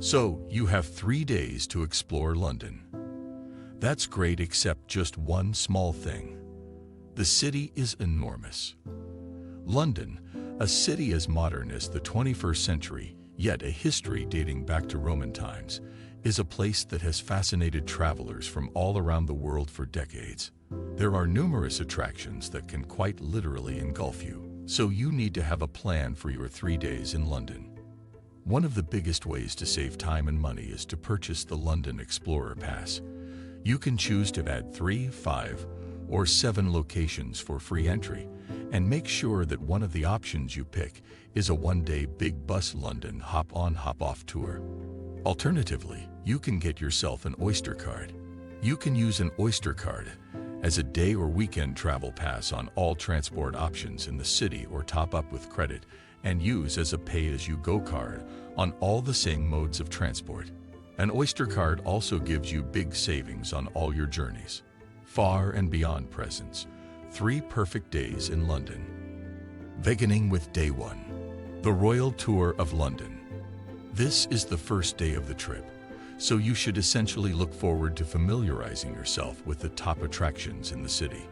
So, you have 3 days to explore London. That's great except just one small thing. The city is enormous. London, a city as modern as the 21st century, yet a history dating back to Roman times, is a place that has fascinated travelers from all around the world for decades. There are numerous attractions that can quite literally engulf you, so you need to have a plan for your 3 days in London. One of the biggest ways to save time and money is to purchase the London Explorer Pass. You can choose to add 3, 5, or 7 locations for free entry, and make sure that one of the options you pick is a one-day big bus London hop-on hop-off tour. Alternatively, you can get yourself an Oyster card. You can use an Oyster card as a day or weekend travel pass on all transport options in the city, or top up with credit and use as a pay-as-you-go card on all the same modes of transport. An Oyster card also gives you big savings on all your journeys. Far and beyond presents. 3 perfect days in London. Beginning with Day 1. The Royal Tour of London. This is the first day of the trip, so you should essentially look forward to familiarizing yourself with the top attractions in the city.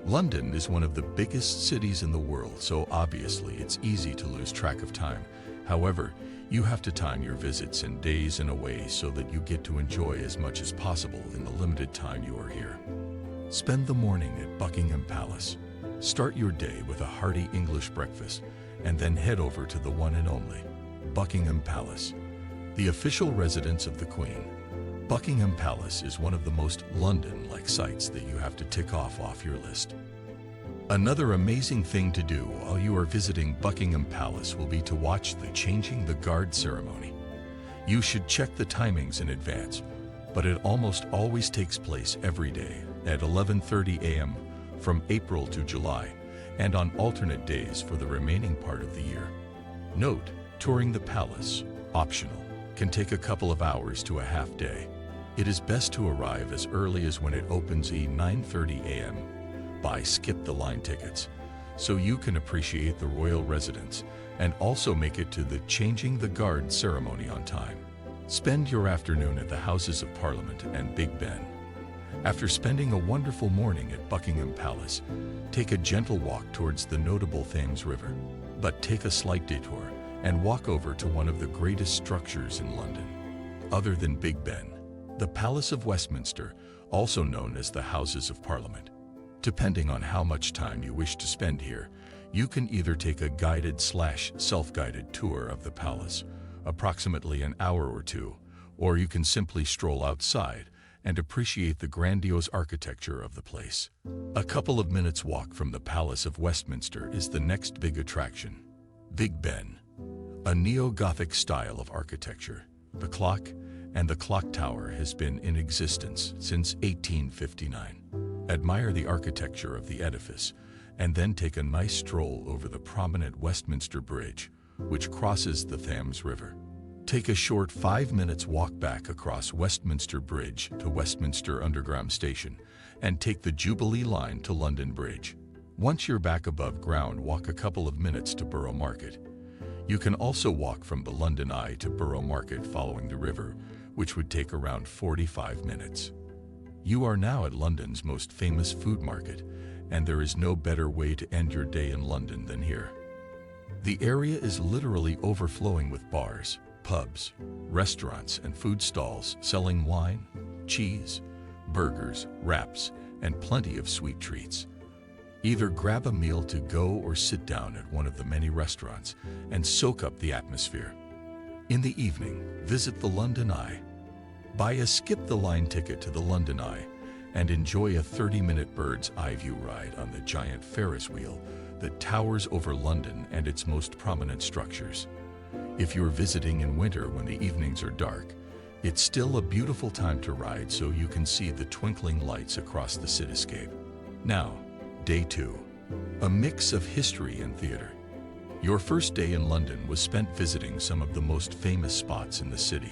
London is one of the biggest cities in the world, so obviously it's easy to lose track of time. However, you have to time your visits and days in a way so that you get to enjoy as much as possible in the limited time you are here. Spend the morning at Buckingham Palace. Start your day with a hearty English breakfast, and then head over to the one and only Buckingham Palace, the official residence of the Queen. Buckingham Palace is one of the most London-like sights that you have to tick off your list. Another amazing thing to do while you are visiting Buckingham Palace will be to watch the Changing the Guard ceremony. You should check the timings in advance, but it almost always takes place every day at 11:30 a.m. from April to July, and on alternate days for the remaining part of the year. Note, touring the palace, optional, can take a couple of hours to a half day. It is best to arrive as early as when it opens at 9:30 a.m. Buy skip the line tickets, so you can appreciate the royal residence and also make it to the Changing the Guard ceremony on time. Spend your afternoon at the Houses of Parliament and Big Ben. After spending a wonderful morning at Buckingham Palace, take a gentle walk towards the notable Thames River, but take a slight detour and walk over to one of the greatest structures in London. Other than Big Ben, the Palace of Westminster, also known as the Houses of Parliament. Depending on how much time you wish to spend here, you can either take a guided/self-guided tour of the palace, approximately an hour or two, or you can simply stroll outside and appreciate the grandiose architecture of the place. A couple of minutes walk from the Palace of Westminster is the next big attraction, Big Ben, a neo-Gothic style of architecture. The clock and the clock tower has been in existence since 1859. Admire the architecture of the edifice, and then take a nice stroll over the prominent Westminster Bridge, which crosses the Thames River. Take a short 5 minutes walk back across Westminster Bridge to Westminster Underground Station, and take the Jubilee Line to London Bridge. Once you're back above ground, walk a couple of minutes to Borough Market. You can also walk from the London Eye to Borough Market following the river, which would take around 45 minutes. You are now at London's most famous food market, and there is no better way to end your day in London than here. The area is literally overflowing with bars, pubs, restaurants, and food stalls selling wine, cheese, burgers, wraps, and plenty of sweet treats. Either grab a meal to go or sit down at one of the many restaurants and soak up the atmosphere. In the evening, visit the London Eye. Buy a skip-the-line ticket to the London Eye and enjoy a 30-minute bird's eye view ride on the giant Ferris wheel that towers over London and its most prominent structures. If you're visiting in winter when the evenings are dark, it's still a beautiful time to ride so you can see the twinkling lights across the cityscape. Now, Day 2. A mix of history and theater. Your first day in London was spent visiting some of the most famous spots in the city,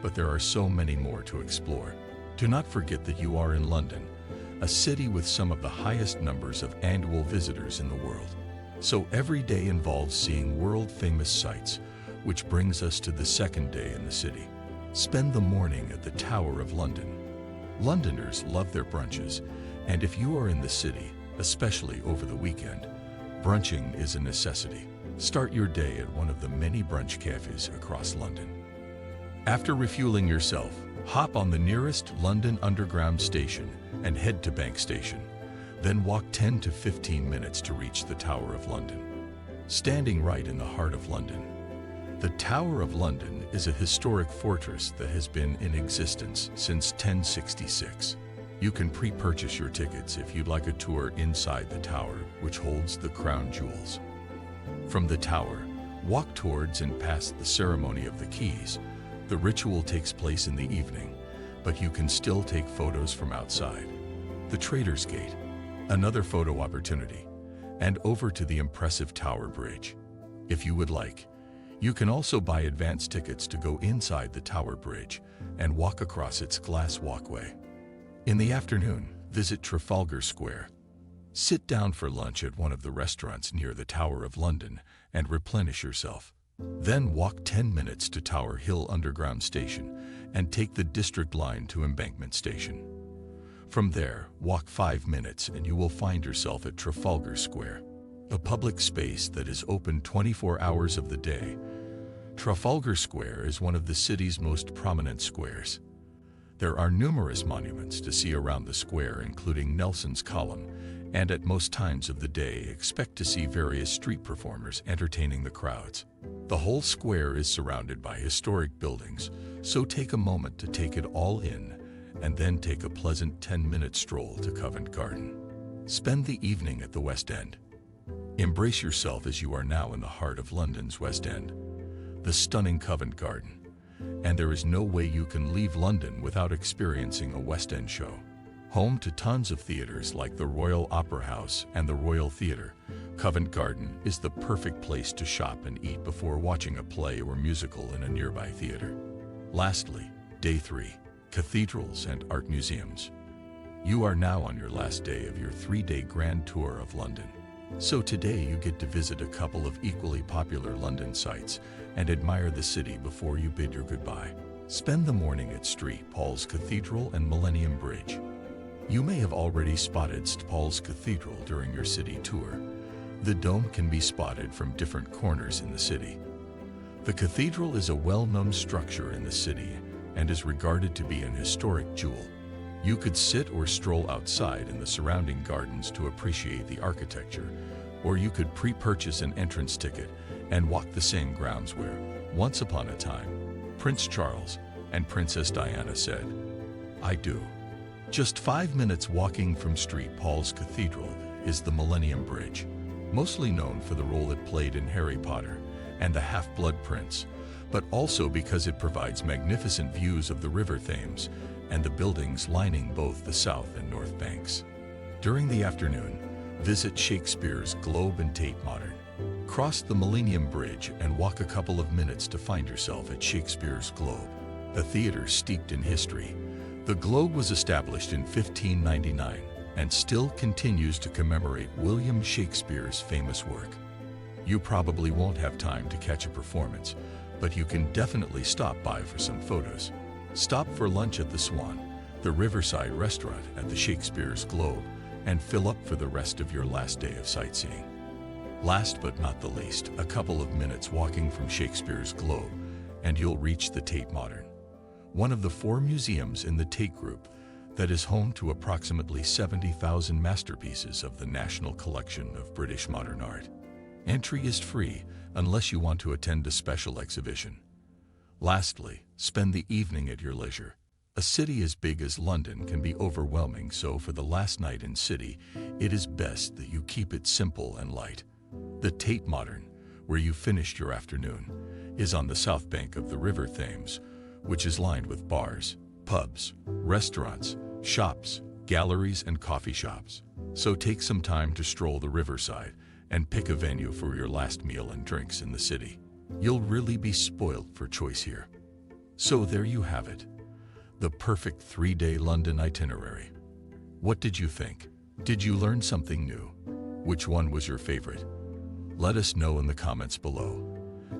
but there are so many more to explore. Do not forget that you are in London, a city with some of the highest numbers of annual visitors in the world. So every day involves seeing world-famous sights, which brings us to the second day in the city. Spend the morning at the Tower of London. Londoners love their brunches, and if you are in the city, especially over the weekend, brunching is a necessity. Start your day at one of the many brunch cafes across London. After refueling yourself, hop on the nearest London Underground station and head to Bank Station. Then walk 10 to 15 minutes to reach the Tower of London. Standing right in the heart of London, the Tower of London is a historic fortress that has been in existence since 1066. You can pre-purchase your tickets if you'd like a tour inside the tower, which holds the crown jewels. From the tower, walk towards and past the ceremony of the keys. The ritual takes place in the evening, but you can still take photos from outside. The Traitors' Gate, another photo opportunity, and over to the impressive Tower Bridge. If you would like, you can also buy advance tickets to go inside the Tower Bridge and walk across its glass walkway. In the afternoon, visit Trafalgar Square. Sit down for lunch at one of the restaurants near the Tower of London and replenish yourself. Then walk 10 minutes to Tower Hill Underground Station and take the District Line to Embankment Station. From there, walk 5 minutes and you will find yourself at Trafalgar Square, a public space that is open 24 hours of the day. Trafalgar Square is one of the city's most prominent squares. There are numerous monuments to see around the square, including Nelson's Column, and at most times of the day expect to see various street performers entertaining the crowds. The whole square is surrounded by historic buildings, so take a moment to take it all in, and then take a pleasant 10-minute stroll to Covent Garden. Spend the evening at the West End. Embrace yourself as you are now in the heart of London's West End, the stunning Covent Garden. And there is no way you can leave London without experiencing a West End show. Home to tons of theaters like the Royal Opera House and the Royal Theatre, Covent Garden is the perfect place to shop and eat before watching a play or musical in a nearby theater. Lastly, Day 3. Cathedrals and art museums. You are now on your last day of your 3-day grand tour of London. So today you get to visit a couple of equally popular London sites and admire the city before you bid your goodbye. Spend the morning at St. Paul's Cathedral and Millennium Bridge. You may have already spotted St. Paul's Cathedral during your city tour. The dome can be spotted from different corners in the city. The cathedral is a well-known structure in the city and is regarded to be an historic jewel. You could sit or stroll outside in the surrounding gardens to appreciate the architecture, or you could pre-purchase an entrance ticket and walk the same grounds where, once upon a time, Prince Charles and Princess Diana said, "I do." Just 5 minutes walking from St. Paul's Cathedral is the Millennium Bridge, mostly known for the role it played in Harry Potter and the Half-Blood Prince, but also because it provides magnificent views of the River Thames and the buildings lining both the south and north banks. During the afternoon, visit Shakespeare's Globe and Tate Modern. Cross the Millennium Bridge and walk a couple of minutes to find yourself at Shakespeare's Globe, a theater steeped in history. The Globe was established in 1599 and still continues to commemorate William Shakespeare's famous work. You probably won't have time to catch a performance, but you can definitely stop by for some photos. Stop for lunch at the Swan, the riverside restaurant at the Shakespeare's Globe, and fill up for the rest of your last day of sightseeing. Last but not the least, a couple of minutes walking from Shakespeare's Globe, and you'll reach the Tate Modern, one of the 4 museums in the Tate Group that is home to approximately 70,000 masterpieces of the National Collection of British Modern Art. Entry is free unless you want to attend a special exhibition. Lastly, spend the evening at your leisure. A city as big as London can be overwhelming, so for the last night in city, it is best that you keep it simple and light. The Tate Modern, where you finished your afternoon, is on the south bank of the River Thames, which is lined with bars, pubs, restaurants, shops, galleries, and coffee shops. So take some time to stroll the riverside and pick a venue for your last meal and drinks in the city. You'll really be spoiled for choice here. So there you have it, the perfect 3-day London itinerary. What did you think? Did you learn something new? Which one was your favorite? Let us know in the comments below.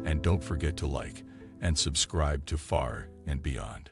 And don't forget to like and subscribe to Far and Beyond.